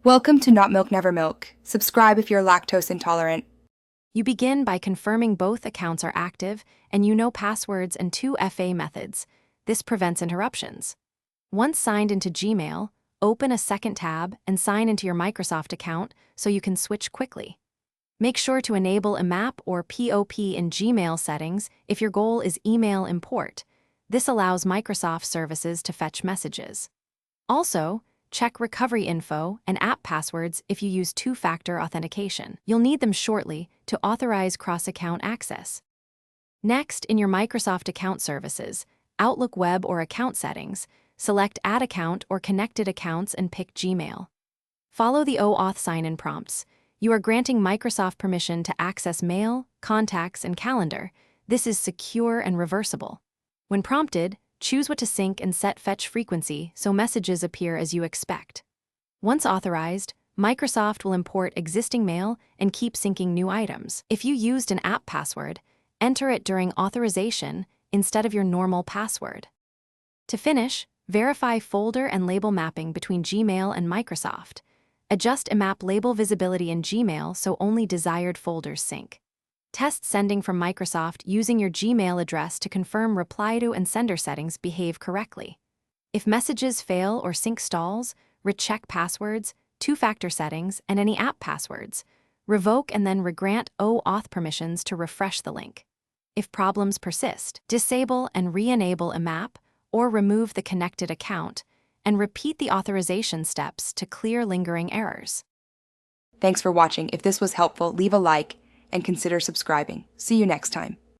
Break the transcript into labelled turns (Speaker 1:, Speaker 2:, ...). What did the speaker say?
Speaker 1: Welcome to Not Milk Never Milk. Subscribe if you're lactose intolerant.
Speaker 2: You begin by confirming both accounts are active and you know passwords and 2FA methods. This prevents interruptions. Once signed into Gmail, open a second tab and sign into your Microsoft account so you can switch quickly. Make sure to enable IMAP or POP in Gmail settings if your goal is email import. This allows Microsoft services to fetch messages. Also, check recovery info and app passwords if you use two-factor authentication. You'll need them shortly to authorize cross-account access. Next, in your Microsoft account services, Outlook web or account settings, select Add Account or Connected Accounts and pick Gmail. Follow the OAuth sign-in prompts. You are granting Microsoft permission to access mail, contacts, and calendar. This is secure and reversible. When prompted, choose what to sync and set fetch frequency so messages appear as you expect. Once authorized, Microsoft will import existing mail and keep syncing new items. If you used an app password, enter it during authorization instead of your normal password. To finish, verify folder and label mapping between Gmail and Microsoft. Adjust IMAP label visibility in Gmail so only desired folders sync. Test sending from Microsoft using your Gmail address to confirm reply to and sender settings behave correctly. If messages fail or sync stalls, recheck passwords, two-factor settings, and any app passwords. Revoke and then regrant OAuth permissions to refresh the link. If problems persist, disable and re-enable IMAP or remove the connected account, and repeat the authorization steps to clear lingering errors.
Speaker 1: Thanks for watching. If this was helpful, leave a like and consider subscribing. See you next time.